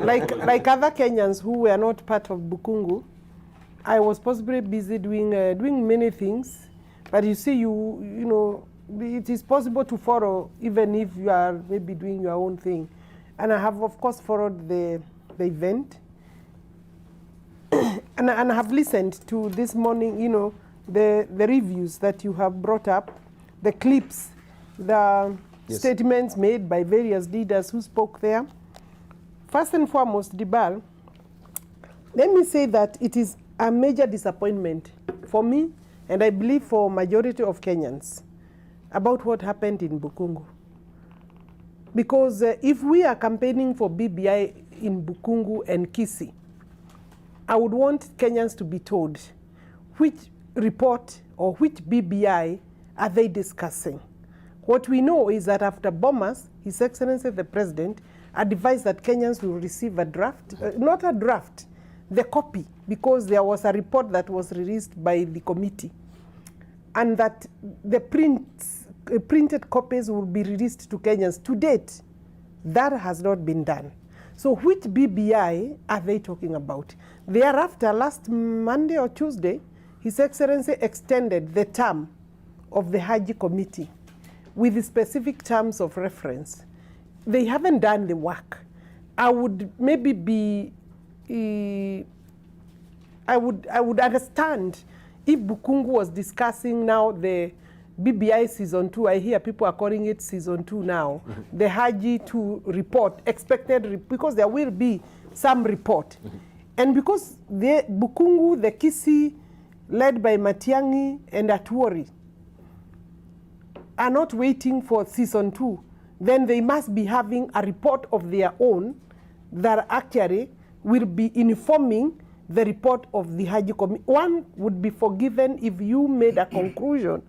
like other Kenyans who were not part of Bukhungu, I was possibly busy doing many things. But you see, you know, it is possible to follow even if you are maybe doing your own thing. And I have, of course, followed the event. and I have listened to this morning, you know, the reviews that you have brought up, the clips, the statements made by various leaders who spoke there. First and foremost, Dibal, let me say that it is a major disappointment for me, and I believe for majority of Kenyans, about what happened in Bukhungu. Because if we are campaigning for BBI in Bukhungu and Kisii, I would want Kenyans to be told which report or which BBI are they discussing. What we know is that after Bomas, His Excellency the President advised that Kenyans will receive a draft, not a draft, the copy, because there was a report that was released by the committee, and that the printed copies will be released to Kenyans. To date, that has not been done. So which BBI are they talking about? Thereafter, last Monday or Tuesday, His Excellency extended the term of the Haji Committee with the specific terms of reference. They haven't done the work. I would maybe be, I would understand if Bukhungu was discussing now the BBI season 2. I hear people are calling it season 2 now. The Haji 2 report, expected, because there will be some report. And because the Bukhungu, the Kisii, led by Matiang'i and Atuori, are not waiting for season 2, then they must be having a report of their own that actually will be informing the report of the Haji Committee. One would be forgiven if you made a conclusion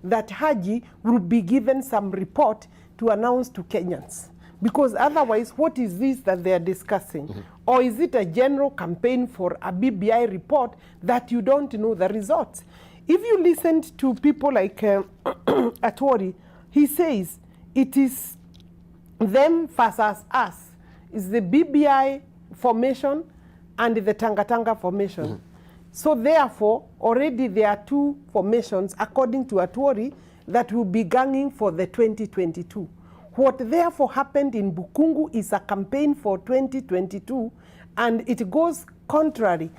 that Haji will be given some report to announce to Kenyans. Because otherwise, what is this that they are discussing? Or is it a general campaign for a BBI report that you don't know the results? If you listened to people like Atuori, he says it is them versus us. It's the BBI formation and the Tanga formation. So therefore, already there are two formations, according to Atuori, that will be ganging for the 2022. What therefore happened in Bukhungu is a campaign for 2022, and it goes contrary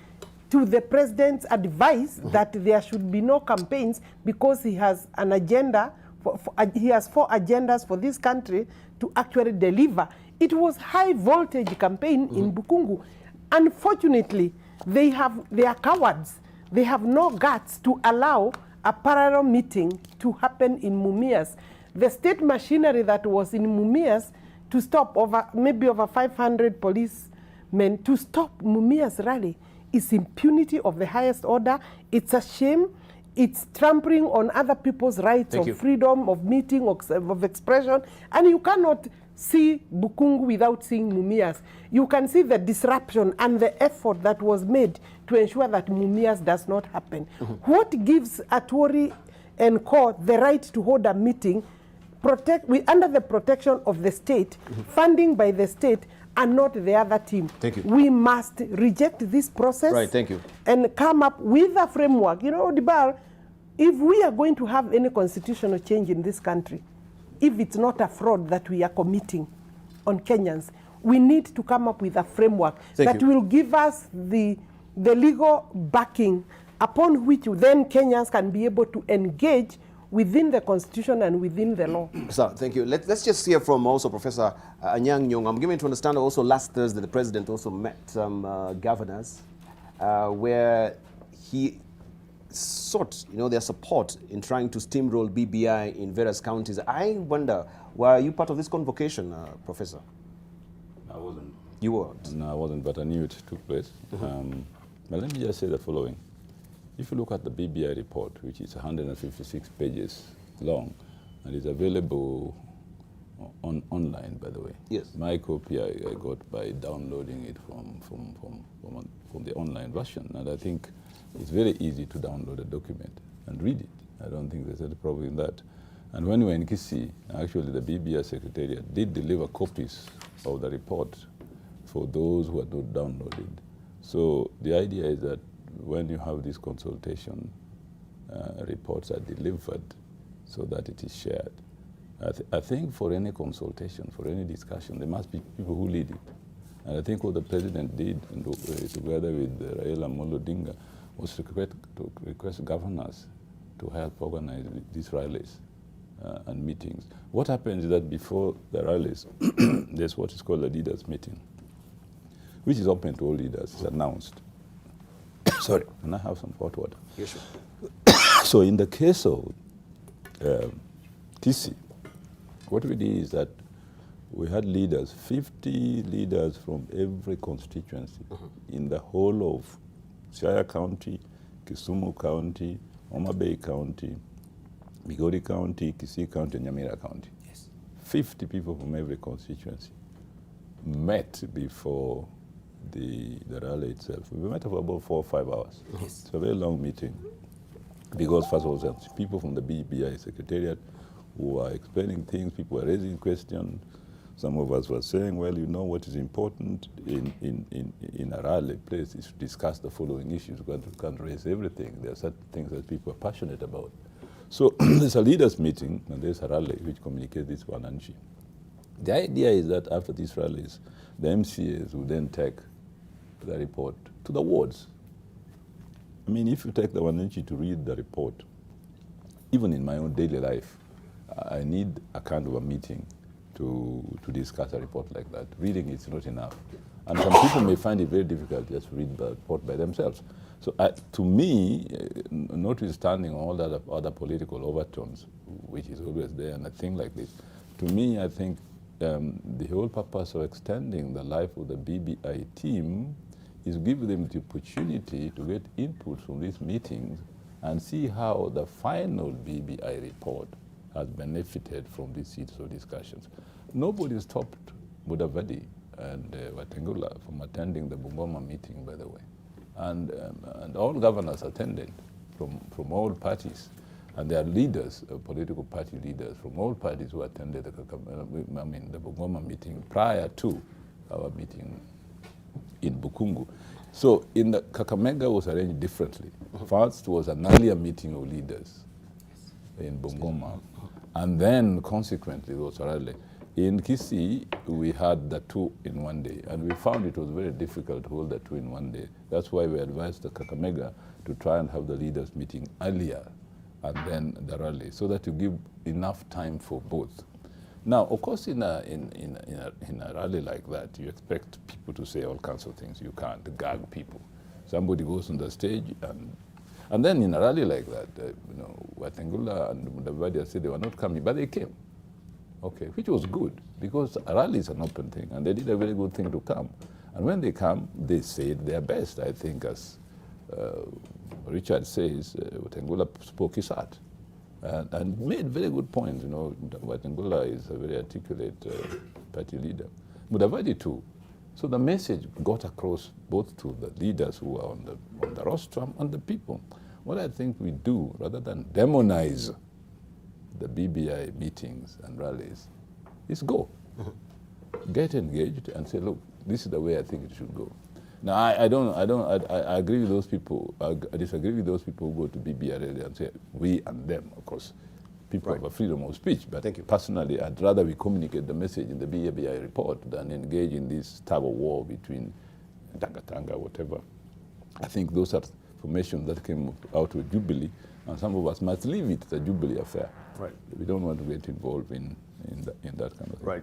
to the president's advice that there should be no campaigns, because he has an agenda, he has 4 agendas for this country to actually deliver. It was high voltage campaign in Bukhungu. Unfortunately, they are cowards. They have no guts to allow a parallel meeting to happen in Mumias. The state machinery that was in Mumias to stop maybe over 500 policemen to stop Mumias rally is impunity of the highest order. It's a shame. It's trampling on other people's rights of freedom of meeting, of expression. And you cannot see Bukhungu without seeing Mumias. You can see the disruption and the effort that was made to ensure that Mumias does not happen. What gives Atuori and Co the right to hold a meeting under the protection of the state, funding by the state, and not the other team? Thank you. We must reject this process. Right, thank you. And come up with a framework. You know, Dibar, if we are going to have any constitutional change in this country, if it's not a fraud that we are committing on Kenyans, we need to come up with a framework that will give us the legal backing upon which then Kenyans can be able to engage within the constitution and within the law. Sir, thank you. Let's just hear from also Professor Anyang' Nyong'o. I'm given to understand also last Thursday the president also met some governors where he sought, their support in trying to steamroll BBI in various counties. I wonder, were you part of this convocation, Professor? I wasn't. You weren't? No, I wasn't, but I knew it took place. But let me just say the following. If you look at the BBI report, which is 156 pages long, and is available online, by the way. Yes. My copy I got by downloading it from the online version, and I think it's very easy to download a document and read it. I don't think there's any problem in that. And when we were in Kisii, actually the BBI Secretariat did deliver copies of the report for those who are not downloaded. So the idea is that when you have this consultation, reports are delivered so that it is shared. I think for any consultation, for any discussion, there must be people who lead it. And I think what the president did, together with Raila Odinga, was to request governors to help organize these rallies and meetings. What happens is that before the rallies, there's what is called a leaders' meeting, which is open to all leaders. It's announced. Sorry, can I have some hot water? Yes, sure. So in the case of TC, what we did is that we had leaders, 50 leaders from every constituency in the whole of Siaya County, Kisumu County, Homa Bay County, Migori County, Kisii County, and Nyamira County. Yes. 50 people from every constituency met before the rally itself. We met for about 4 or 5 hours. Yes. It's a very long meeting because first of all, there's people from the BBI Secretariat who were explaining things, people were raising questions. Some of us were saying, well, you know what is important in a rally place is to discuss the following issues. You can't raise everything. There are certain things that people are passionate about. So there's a leaders meeting and there's a rally which communicates this one. And the idea is that after these rallies, the MCAs will then take the report to the wards. I mean, if you take the Wananchi to read the report, even in my own daily life, I need a kind of a meeting to discuss a report like that. Reading is not enough. And some people may find it very difficult just to read the report by themselves. So to me, notwithstanding all the other political overtones, which is always there, and a thing like this, to me, I think the whole purpose of extending the life of the BBI team is give them the opportunity to get input from these meetings and see how the final BBI report has benefited from these series of discussions. Nobody stopped Mudavadi and Watengula from attending the Bungoma meeting, by the way. And all governors attended from all parties. And there are leaders, political party leaders from all parties who attended the Bungoma meeting prior to our meeting in Bukhungu. So in the Kakamega was arranged differently. First was an earlier meeting of leaders in Bungoma. And then consequently it was a rally. In Kisii, we had the two in one day, and we found it was very difficult to hold the two in one day. That's why we advised the Kakamega to try and have the leaders meeting earlier and then the rally, so that you give enough time for both. Now, of course, in a rally like that, you expect people to say all kinds of things. You can't gag people. Somebody goes on the stage, and then in a rally like that, Watengula and Mudavadi said they were not coming, but they came. Okay, which was good, because a rally is an open thing, and they did a very good thing to come. And when they come, they said their best. I think, as Richard says, Watengula spoke his heart and made very good points. Watengula is a very articulate party leader. Mudavadi too. So the message got across both to the leaders who are on the rostrum and the people. What I think we do, rather than demonize the BBI meetings and rallies, is go. Get engaged and say, look, this is the way I think it should go. Now, I agree with those people, I disagree with those people who go to BBI rally and say, we and them. Of course, people have a freedom of speech, but personally, I'd rather we communicate the message in the BBI report than engage in this tug of war between Tanga, whatever. I think those are formations that came out of Jubilee, and some of us must leave it, the Jubilee affair. Right. We don't want to get involved in that kind of thing. Right.